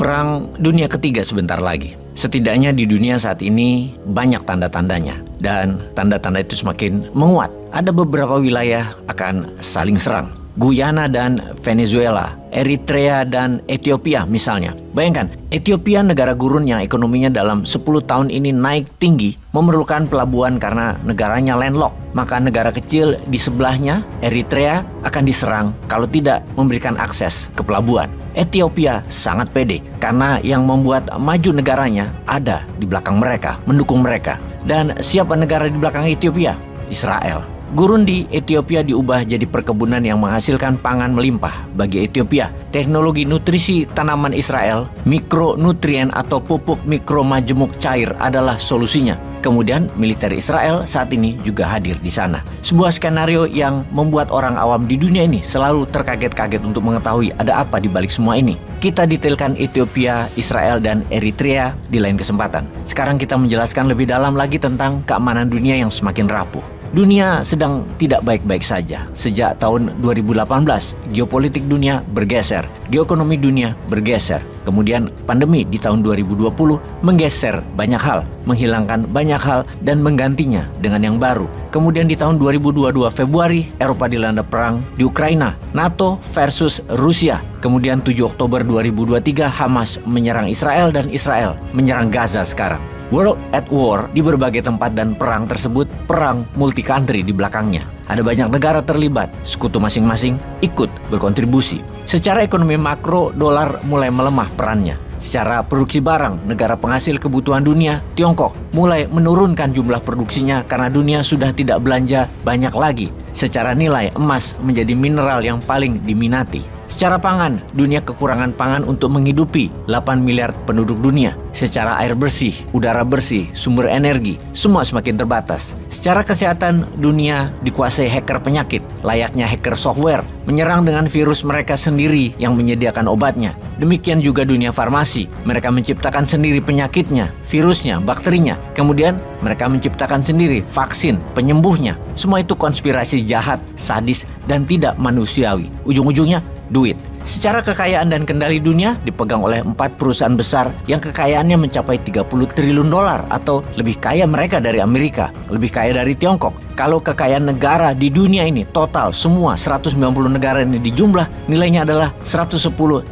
Perang Dunia Ketiga sebentar lagi. Setidaknya di dunia saat ini banyak tanda-tandanya. Dan tanda-tanda itu semakin menguat. Ada beberapa wilayah akan saling serang. Guyana dan Venezuela, Eritrea dan Ethiopia misalnya. Bayangkan, Ethiopia negara gurun yang ekonominya dalam 10 tahun ini naik tinggi, memerlukan pelabuhan karena negaranya landlocked. Maka negara kecil di sebelahnya, Eritrea, akan diserang kalau tidak memberikan akses ke pelabuhan. Ethiopia sangat pede karena yang membuat maju negaranya ada di belakang mereka, mendukung mereka. Dan siapa negara di belakang Ethiopia? Israel. Gurun di Ethiopia diubah jadi perkebunan yang menghasilkan pangan melimpah bagi Ethiopia. Teknologi nutrisi tanaman Israel, mikronutrien atau pupuk mikromajemuk cair adalah solusinya. Kemudian militer Israel saat ini juga hadir di sana. Sebuah skenario yang membuat orang awam di dunia ini selalu terkaget-kaget untuk mengetahui ada apa di balik semua ini. Kita detailkan Ethiopia, Israel, dan Eritrea di lain kesempatan. Sekarang kita menjelaskan lebih dalam lagi tentang keamanan dunia yang semakin rapuh. Dunia sedang tidak baik-baik saja. Sejak tahun 2018, geopolitik dunia bergeser, geoekonomi dunia bergeser. Kemudian pandemi di tahun 2020 menggeser banyak hal, menghilangkan banyak hal dan menggantinya dengan yang baru. Kemudian di tahun 2022 Februari, Eropa dilanda perang di Ukraina, NATO versus Rusia. Kemudian 7 Oktober 2023 Hamas menyerang Israel dan Israel menyerang Gaza sekarang. World at war di berbagai tempat dan perang tersebut perang multi-country di belakangnya. Ada banyak negara terlibat, sekutu masing-masing ikut berkontribusi. Secara ekonomi makro, dolar mulai melemah perannya. Secara produksi barang, negara penghasil kebutuhan dunia, Tiongkok, mulai menurunkan jumlah produksinya karena dunia sudah tidak belanja banyak lagi. Secara nilai, emas menjadi mineral yang paling diminati. Secara pangan, dunia kekurangan pangan untuk menghidupi 8 miliar penduduk dunia. Secara air bersih, udara bersih, sumber energi, semua semakin terbatas. Secara kesehatan, dunia dikuasai hacker penyakit, layaknya hacker software, menyerang dengan virus mereka sendiri yang menyediakan obatnya. Demikian juga dunia farmasi, mereka menciptakan sendiri penyakitnya, virusnya, bakterinya. Kemudian mereka menciptakan sendiri vaksin, penyembuhnya. Semua itu konspirasi jahat, sadis, dan tidak manusiawi. Ujung-ujungnya duit. Secara kekayaan dan kendali dunia dipegang oleh 4 perusahaan besar yang kekayaannya mencapai 30 triliun dolar atau lebih kaya mereka dari Amerika, lebih kaya dari Tiongkok. Kalau kekayaan negara di dunia ini total semua 190 negara ini dijumlah, nilainya adalah 110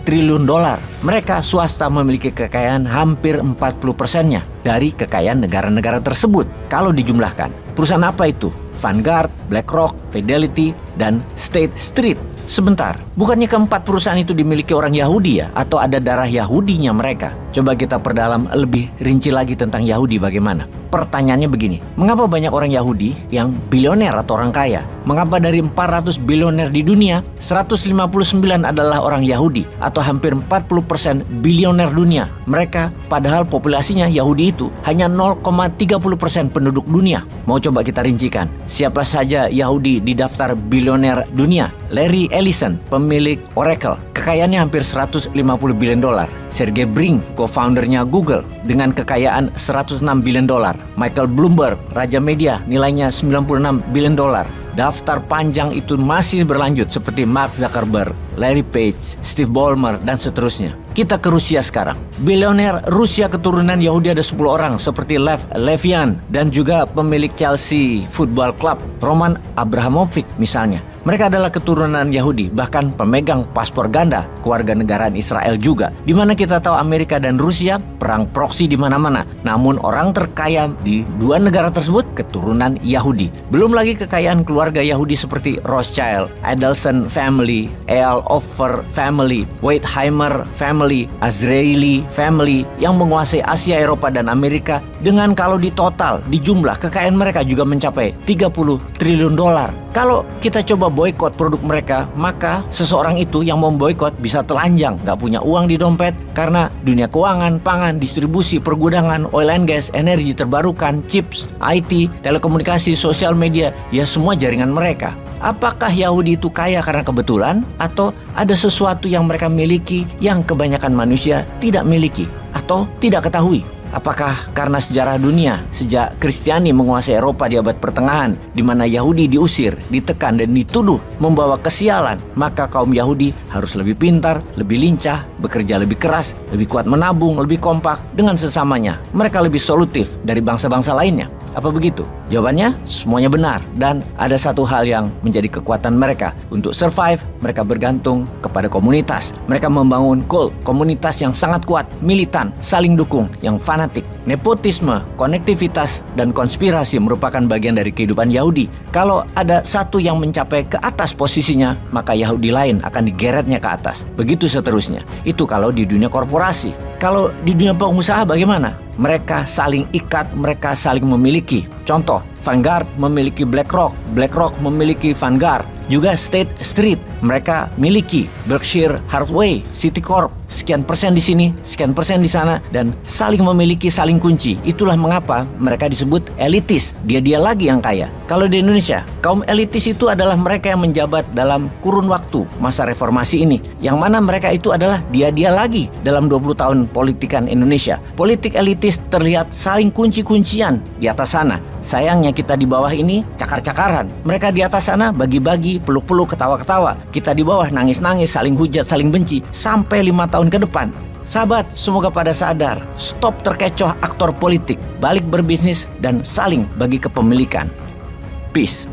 triliun dolar. Mereka swasta memiliki kekayaan hampir 40%-nya dari kekayaan negara-negara tersebut kalau dijumlahkan. Perusahaan apa itu? Vanguard, BlackRock, Fidelity, dan State Street. Sebentar, bukannya keempat perusahaan itu dimiliki orang Yahudi ya? Atau ada darah Yahudinya mereka? Coba kita perdalam lebih rinci lagi tentang Yahudi bagaimana. Pertanyaannya begini, mengapa banyak orang Yahudi yang bilioner atau orang kaya? Mengapa dari 400 bilioner di dunia, 159 adalah orang Yahudi atau hampir 40% bilioner dunia? Mereka padahal populasinya Yahudi itu hanya 0,30% penduduk dunia. Mau coba kita rincikan, siapa saja Yahudi di daftar bilioner dunia? Larry Ellison, pemilik Oracle, kekayaannya hampir 150 billion dolar. Sergey Brin, co-foundernya Google, dengan kekayaan 106 billion dolar. Michael Bloomberg, raja media, nilainya 96 billion dolar. Daftar panjang itu masih berlanjut seperti Mark Zuckerberg, Larry Page, Steve Ballmer, dan seterusnya. Kita ke Rusia sekarang. Bilioner Rusia keturunan Yahudi ada 10 orang seperti Lev Levian dan juga pemilik Chelsea Football Club, Roman Abramovich misalnya. Mereka adalah keturunan Yahudi, bahkan pemegang paspor ganda kewarganegaraan Israel juga. Di mana kita tahu Amerika dan Rusia perang proksi di mana-mana. Namun orang terkaya di dua negara tersebut keturunan Yahudi. Belum lagi kekayaan keluarga Yahudi seperti Rothschild, Adelson family, Eyal Ofer family, Wertheimer family, Azrieli family yang menguasai Asia, Eropa, dan Amerika. Dengan kalau ditotal, dijumlah kekayaan mereka juga mencapai 30 triliun dolar. Kalau kita coba boikot produk mereka, maka seseorang itu yang memboikot bisa telanjang, gak punya uang di dompet karena dunia keuangan, pangan, distribusi, pergudangan, oil and gas, energi terbarukan, chips, IT, telekomunikasi, sosial media, ya semua jaringan mereka. Apakah Yahudi itu kaya karena kebetulan atau ada sesuatu yang mereka miliki yang kebanyakan manusia tidak miliki atau tidak ketahui? Apakah karena sejarah dunia sejak Kristiani menguasai Eropa di abad pertengahan, di mana Yahudi diusir, ditekan dan dituduh membawa kesialan, maka kaum Yahudi harus lebih pintar, lebih lincah, bekerja lebih keras, lebih kuat menabung, lebih kompak dengan sesamanya. Mereka lebih solutif dari bangsa-bangsa lainnya. Apa begitu? Jawabannya semuanya benar, dan ada satu hal yang menjadi kekuatan mereka. Untuk survive, mereka bergantung kepada komunitas. Mereka membangun cult, komunitas yang sangat kuat, militan, saling dukung, yang fanatik. Nepotisme, konektivitas, dan konspirasi merupakan bagian dari kehidupan Yahudi. Kalau ada satu yang mencapai ke atas posisinya, maka Yahudi lain akan digeretnya ke atas. Begitu seterusnya. Itu kalau di dunia korporasi. Kalau di dunia pengusaha bagaimana? Mereka saling ikat, mereka saling memiliki. Contoh, Vanguard memiliki BlackRock, BlackRock memiliki Vanguard. Juga State Street, mereka miliki Berkshire Hathaway, Citicorp, sekian persen di sini, sekian persen di sana, dan saling memiliki, saling kunci. Itulah mengapa mereka disebut elitis. Dia lagi yang kaya. Kalau di Indonesia, kaum elitis itu adalah mereka yang menjabat dalam kurun waktu masa reformasi ini, yang mana mereka itu adalah dia lagi dalam 20 tahun politikan Indonesia. Politik elitis terlihat saling kunci-kuncian di atas sana. Sayangnya kita di bawah ini cakar-cakaran. Mereka di atas sana bagi-bagi, peluk-peluk, ketawa-ketawa. Kita di bawah nangis-nangis, saling hujat, saling benci sampai 5 tahun ke depan. Sahabat, semoga pada sadar, stop terkecoh aktor politik, balik berbisnis dan saling bagi kepemilikan. Peace.